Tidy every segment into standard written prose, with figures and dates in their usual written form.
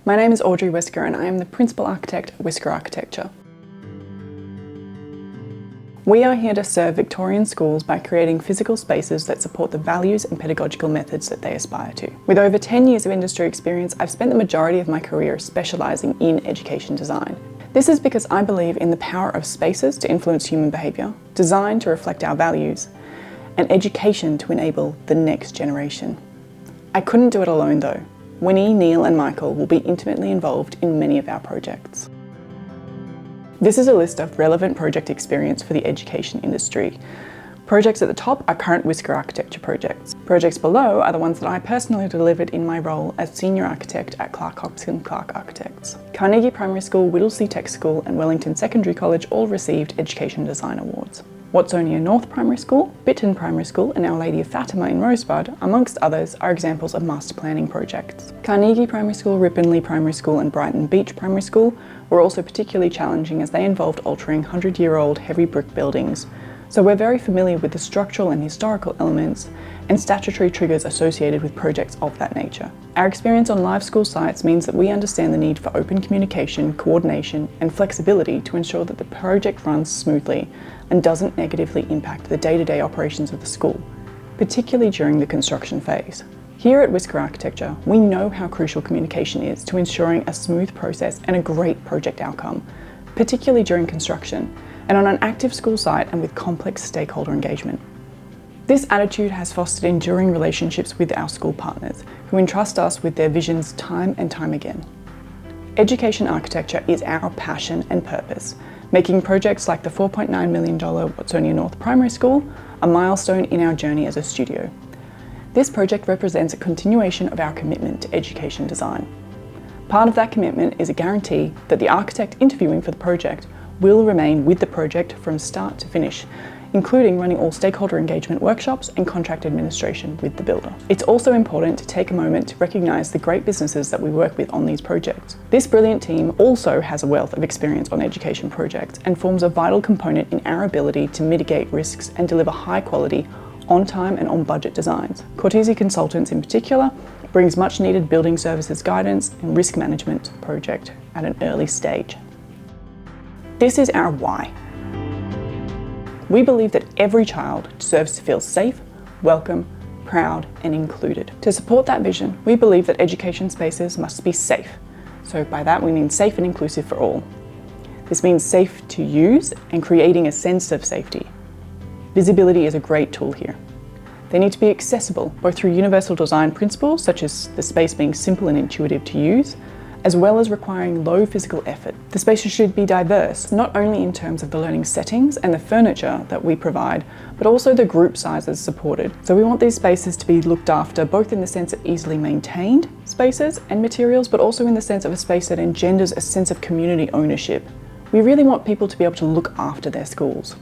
My name is Audrey Whisker and I am the Principal Architect at Whisker Architecture. We are here to serve Victorian schools by creating physical spaces that support the values and pedagogical methods that they aspire to. With over 10 years of industry experience, I've spent the majority of my career specialising in education design. This is because I believe in the power of spaces to influence human behaviour, design to reflect our values, and education to enable the next generation. I couldn't do it alone though. Winnie, Neil and Michael will be intimately involved in many of our projects. This is a list of relevant project experience for the education industry. Projects at the top are current Whisker Architecture projects. Projects below are the ones that I personally delivered in my role as Senior Architect at Clark Hopkins Clark Architects. Carnegie Primary School, Whittlesea Tech School and Wellington Secondary College all received Education Design Awards. Watsonia North Primary School, Bitton Primary School and Our Lady of Fatima in Rosebud, amongst others, are examples of master planning projects. Carnegie Primary School, Rippinley Primary School and Brighton Beach Primary School were also particularly challenging as they involved altering 100-year-old heavy brick buildings. So we're very familiar with the structural and historical elements and statutory triggers associated with projects of that nature. Our experience on live school sites means that we understand the need for open communication, coordination and flexibility to ensure that the project runs smoothly and doesn't negatively impact the day-to-day operations of the school, particularly during the construction phase. Here at Whisker Architecture, we know how crucial communication is to ensuring a smooth process and a great project outcome, particularly during construction, and on an active school site and with complex stakeholder engagement. This attitude has fostered enduring relationships with our school partners, who entrust us with their visions time and time again. Education architecture is our passion and purpose, making projects like the $4.9 million Watsonia North Primary School a milestone in our journey as a studio. This project represents a continuation of our commitment to education design. Part of that commitment is a guarantee that the architect interviewing for the project will remain with the project from start to finish, including running all stakeholder engagement workshops and contract administration with the builder. It's also important to take a moment to recognise the great businesses that we work with on these projects. This brilliant team also has a wealth of experience on education projects and forms a vital component in our ability to mitigate risks and deliver high quality, on time and on budget designs. Cortese Consultants in particular brings much needed building services guidance and risk management to the project at an early stage. This is our why. We believe that every child deserves to feel safe, welcome, proud and included. To support that vision, we believe that education spaces must be safe. So by that we mean safe and inclusive for all. This means safe to use and creating a sense of safety. Visibility is a great tool here. They need to be accessible, both through universal design principles such as the space being simple and intuitive to use, as well as requiring low physical effort. The spaces should be diverse, not only in terms of the learning settings and the furniture that we provide, but also the group sizes supported. So we want these spaces to be looked after both in the sense of easily maintained spaces and materials, but also in the sense of a space that engenders a sense of community ownership. We really want people to be able to look after their schools.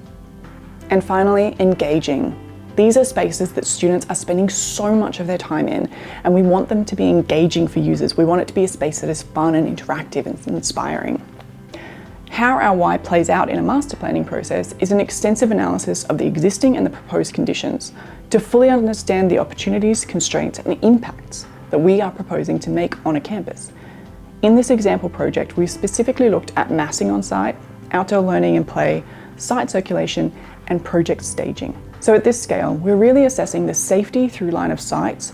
And finally, engaging. These are spaces that students are spending so much of their time in, and we want them to be engaging for users. We want it to be a space that is fun and interactive and inspiring. How our why plays out in a master planning process is an extensive analysis of the existing and the proposed conditions to fully understand the opportunities, constraints and impacts that we are proposing to make on a campus. In this example project, we've specifically looked at massing on site, outdoor learning and play, site circulation and project staging. So at this scale, we're really assessing the safety through line of sights,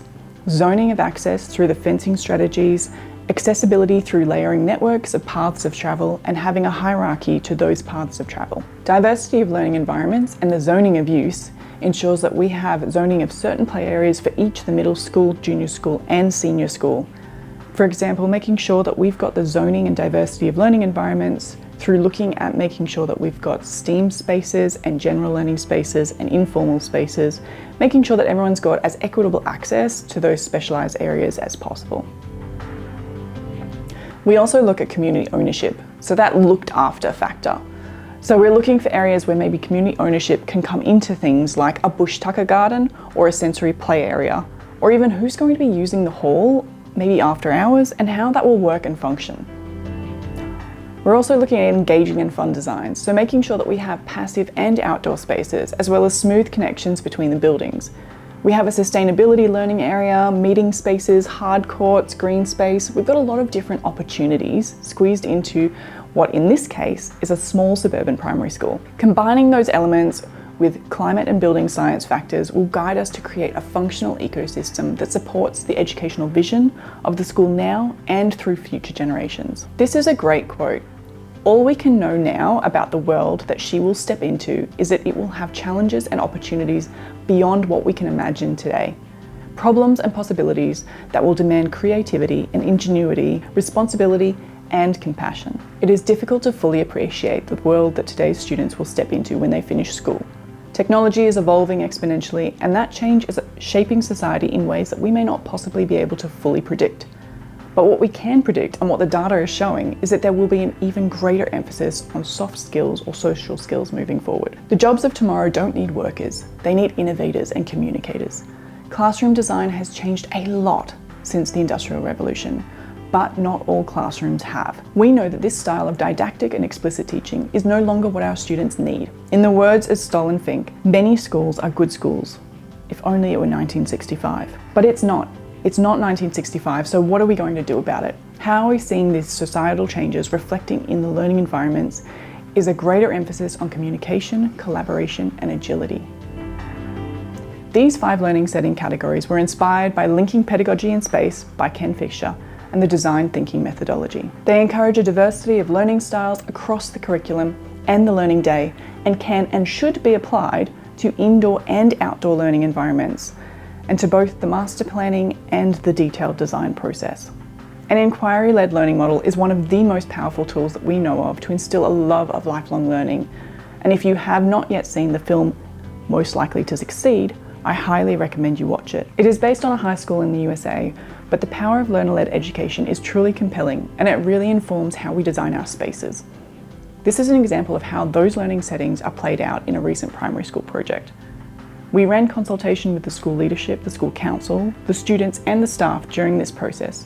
zoning of access through the fencing strategies, accessibility through layering networks of paths of travel and having a hierarchy to those paths of travel. Diversity of learning environments and the zoning of use ensures that we have zoning of certain play areas for each of the middle school, junior school and senior school. For example, making sure that we've got the zoning and diversity of learning environments through looking at making sure that we've got STEAM spaces and general learning spaces and informal spaces, making sure that everyone's got as equitable access to those specialised areas as possible. We also look at community ownership, so that looked after factor. So we're looking for areas where maybe community ownership can come into things like a bush tucker garden or a sensory play area, or even who's going to be using the hall, maybe after hours, and how that will work and function. We're also looking at engaging and fun designs, so making sure that we have passive and outdoor spaces, as well as smooth connections between the buildings. We have a sustainability learning area, meeting spaces, hard courts, green space. We've got a lot of different opportunities squeezed into what in this case is a small suburban primary school. Combining those elements with climate and building science factors will guide us to create a functional ecosystem that supports the educational vision of the school now and through future generations. This is a great quote. All we can know now about the world that she will step into is that it will have challenges and opportunities beyond what we can imagine today. Problems and possibilities that will demand creativity and ingenuity, responsibility and compassion. It is difficult to fully appreciate the world that today's students will step into when they finish school. Technology is evolving exponentially, and that change is shaping society in ways that we may not possibly be able to fully predict. But what we can predict, and what the data is showing, is that there will be an even greater emphasis on soft skills or social skills moving forward. The jobs of tomorrow don't need workers, they need innovators and communicators. Classroom design has changed a lot since the Industrial Revolution, but not all classrooms have. We know that this style of didactic and explicit teaching is no longer what our students need. In the words of Stoll and Fink, many schools are good schools, if only it were 1965. But it's not. It's not 1965, so what are we going to do about it? How are we seeing these societal changes reflecting in the learning environments is a greater emphasis on communication, collaboration, and agility. These 5 learning setting categories were inspired by Linking Pedagogy in Space by Ken Fisher and the design thinking methodology. They encourage a diversity of learning styles across the curriculum and the learning day, and can and should be applied to indoor and outdoor learning environments, and to both the master planning and the detailed design process. An inquiry-led learning model is one of the most powerful tools that we know of to instill a love of lifelong learning. And if you have not yet seen the film Most Likely to Succeed, I highly recommend you watch it. It is based on a high school in the USA, but the power of learner-led education is truly compelling, and it really informs how we design our spaces. This is an example of how those learning settings are played out in a recent primary school project. We ran consultation with the school leadership, the school council, the students and the staff during this process.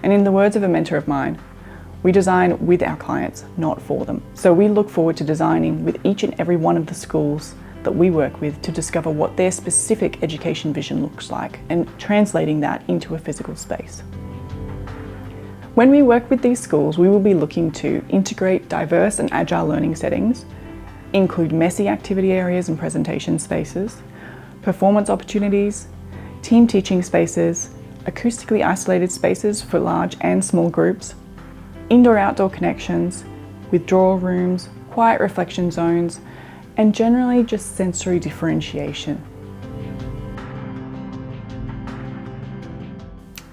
And in the words of a mentor of mine, we design with our clients, not for them. So we look forward to designing with each and every one of the schools that we work with to discover what their specific education vision looks like and translating that into a physical space. When we work with these schools, we will be looking to integrate diverse and agile learning settings, include messy activity areas and presentation spaces, performance opportunities, team teaching spaces, acoustically isolated spaces for large and small groups, indoor-outdoor connections, withdrawal rooms, quiet reflection zones, and generally just sensory differentiation.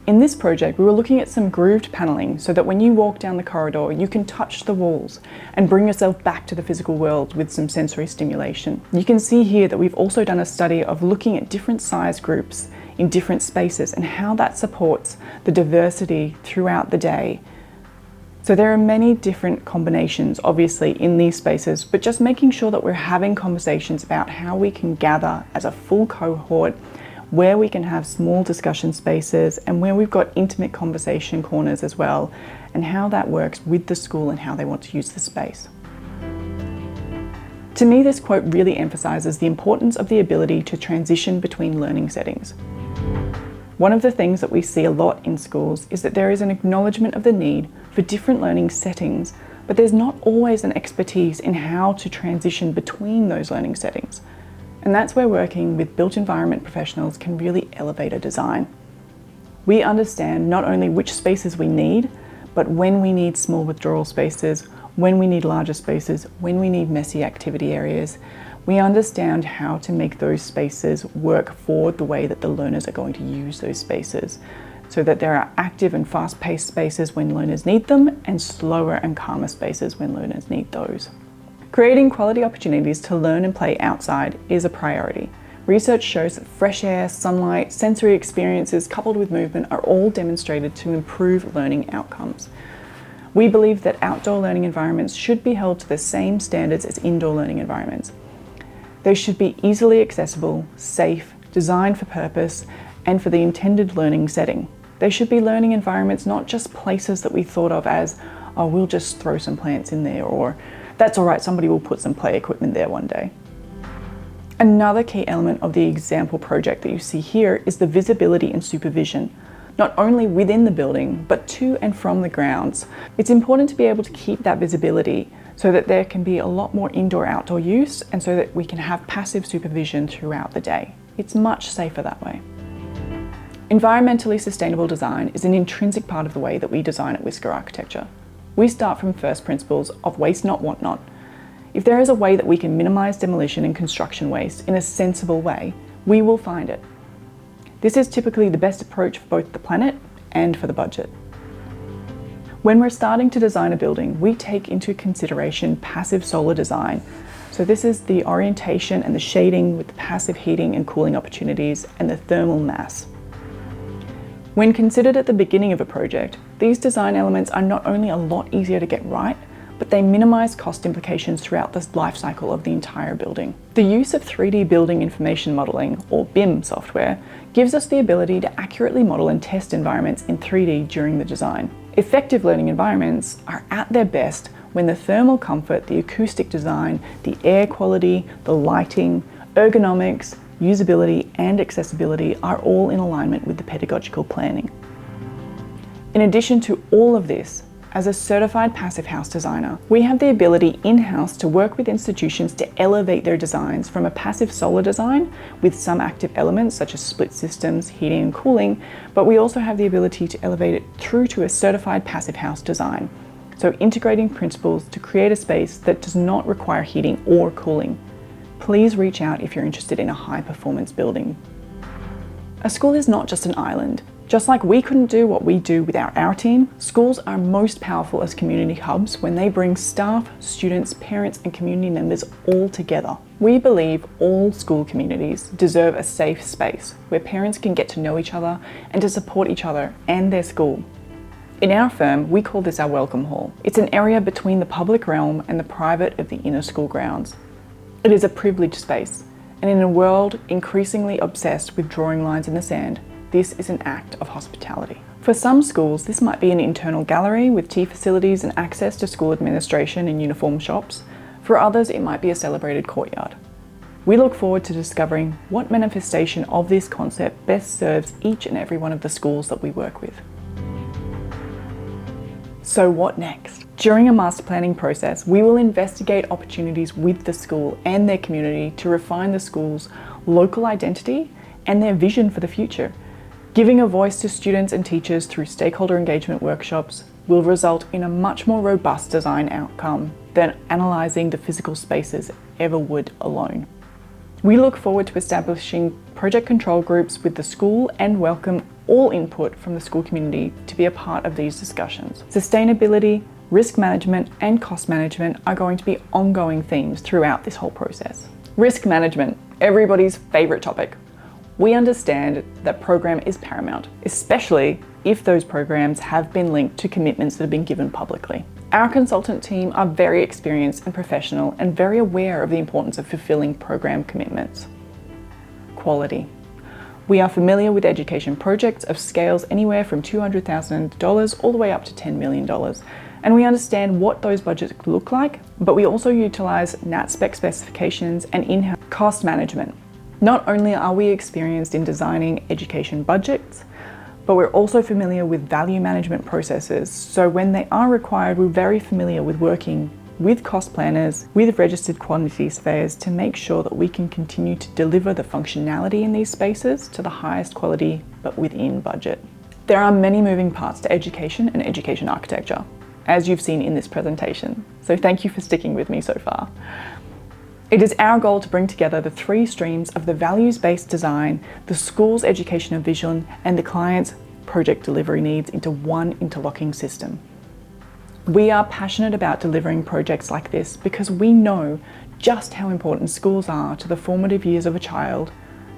In this project, we were looking at some grooved paneling so that when you walk down the corridor, you can touch the walls and bring yourself back to the physical world with some sensory stimulation. You can see here that we've also done a study of looking at different size groups in different spaces and how that supports the diversity throughout the day. So there are many different combinations, obviously, in these spaces, but just making sure that we're having conversations about how we can gather as a full cohort, where we can have small discussion spaces and where we've got intimate conversation corners as well, and how that works with the school and how they want to use the space. To me, this quote really emphasises the importance of the ability to transition between learning settings. One of the things that we see a lot in schools is that there is an acknowledgement of the need for different learning settings, but there's not always an expertise in how to transition between those learning settings. And that's where working with built environment professionals can really elevate a design. We understand not only which spaces we need, but when we need small withdrawal spaces, when we need larger spaces, when we need messy activity areas. We understand how to make those spaces work for the way that the learners are going to use those spaces, so that there are active and fast-paced spaces when learners need them, and slower and calmer spaces when learners need those. Creating quality opportunities to learn and play outside is a priority. Research shows that fresh air, sunlight, sensory experiences coupled with movement are all demonstrated to improve learning outcomes. We believe that outdoor learning environments should be held to the same standards as indoor learning environments. They should be easily accessible, safe, designed for purpose, and for the intended learning setting. They should be learning environments, not just places that we thought of as, oh, we'll just throw some plants in there, or that's all right, somebody will put some play equipment there one day. Another key element of the example project that you see here is the visibility and supervision, not only within the building, but to and from the grounds. It's important to be able to keep that visibility so that there can be a lot more indoor-outdoor use and so that we can have passive supervision throughout the day. It's much safer that way. Environmentally sustainable design is an intrinsic part of the way that we design at Whisker Architecture. We start from first principles of waste not, want not. If there is a way that we can minimise demolition and construction waste in a sensible way, we will find it. This is typically the best approach for both the planet and for the budget. When we're starting to design a building, we take into consideration passive solar design. So this is the orientation and the shading with the passive heating and cooling opportunities and the thermal mass. When considered at the beginning of a project, these design elements are not only a lot easier to get right, but they minimise cost implications throughout the life cycle of the entire building. The use of 3D building information modelling, or BIM software, gives us the ability to accurately model and test environments in 3D during the design. Effective learning environments are at their best when the thermal comfort, the acoustic design, the air quality, the lighting, ergonomics, usability and accessibility are all in alignment with the pedagogical planning. In addition to all of this, as a certified passive house designer, we have the ability in-house to work with institutions to elevate their designs from a passive solar design with some active elements such as split systems, heating and cooling, but we also have the ability to elevate it through to a certified passive house design. So integrating principles to create a space that does not require heating or cooling. Please reach out if you're interested in a high-performance building. A school is not just an island. Just like we couldn't do what we do without our team, schools are most powerful as community hubs when they bring staff, students, parents and community members all together. We believe all school communities deserve a safe space where parents can get to know each other and to support each other and their school. In our firm, we call this our welcome hall. It's an area between the public realm and the private of the inner school grounds. It is a privileged space, and in a world increasingly obsessed with drawing lines in the sand, this is an act of hospitality. For some schools, this might be an internal gallery with tea facilities and access to school administration and uniform shops. For others, it might be a celebrated courtyard. We look forward to discovering what manifestation of this concept best serves each and every one of the schools that we work with. So what next? During a master planning process, we will investigate opportunities with the school and their community to refine the school's local identity and their vision for the future. Giving a voice to students and teachers through stakeholder engagement workshops will result in a much more robust design outcome than analysing the physical spaces ever would alone. We look forward to establishing project control groups with the school and welcome all input from the school community to be a part of these discussions. Sustainability, risk management and cost management are going to be ongoing themes throughout this whole process. Risk management, everybody's favourite topic. We understand that program is paramount, especially if those programs have been linked to commitments that have been given publicly. Our consultant team are very experienced and professional and very aware of the importance of fulfilling program commitments. Quality. We are familiar with education projects of scales anywhere from $200,000 all the way up to $10 million. And we understand what those budgets look like, but we also utilise NatSpec specifications and in-house cost management. Not only are we experienced in designing education budgets, but we're also familiar with value management processes. So when they are required, we're very familiar with working with cost planners, with registered quantity surveyors to make sure that we can continue to deliver the functionality in these spaces to the highest quality, but within budget. There are many moving parts to education and education architecture, as you've seen in this presentation. So thank you for sticking with me so far. It is our goal to bring together the three streams of the values-based design, the school's educational vision, and the client's project delivery needs into one interlocking system. We are passionate about delivering projects like this because we know just how important schools are to the formative years of a child,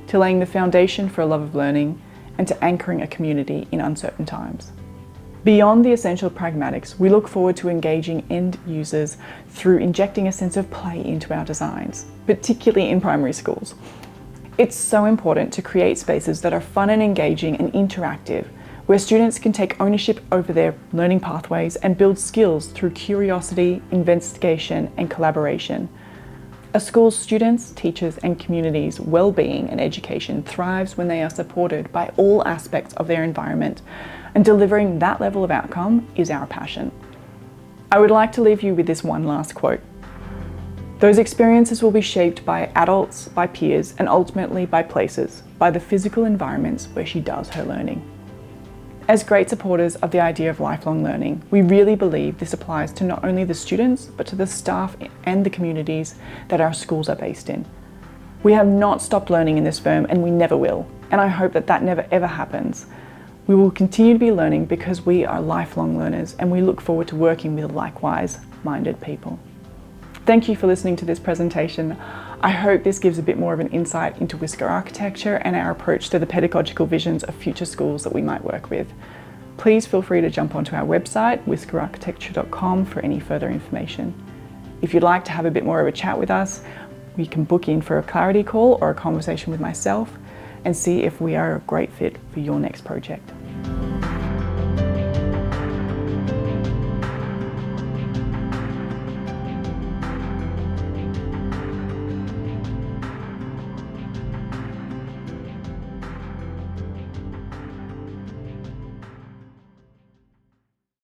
to laying the foundation for a love of learning, and to anchoring a community in uncertain times. Beyond the essential pragmatics, we look forward to engaging end users through injecting a sense of play into our designs, particularly in primary schools. It's so important to create spaces that are fun and engaging and interactive, where students can take ownership over their learning pathways and build skills through curiosity, investigation, and collaboration. A school's students, teachers and communities' well-being and education thrives when they are supported by all aspects of their environment, and delivering that level of outcome is our passion. I would like to leave you with this one last quote. Those experiences will be shaped by adults, by peers, and ultimately by places, by the physical environments where she does her learning. As great supporters of the idea of lifelong learning, we really believe this applies to not only the students, but to the staff and the communities that our schools are based in. We have not stopped learning in this firm, and we never will, and I hope that that never ever happens. We will continue to be learning because we are lifelong learners, and we look forward to working with likewise minded people. Thank you for listening to this presentation. I hope this gives a bit more of an insight into Whisker Architecture and our approach to the pedagogical visions of future schools that we might work with. Please feel free to jump onto our website, whiskerarchitecture.com, for any further information. If you'd like to have a bit more of a chat with us, we can book in for a clarity call or a conversation with myself and see if we are a great fit for your next project.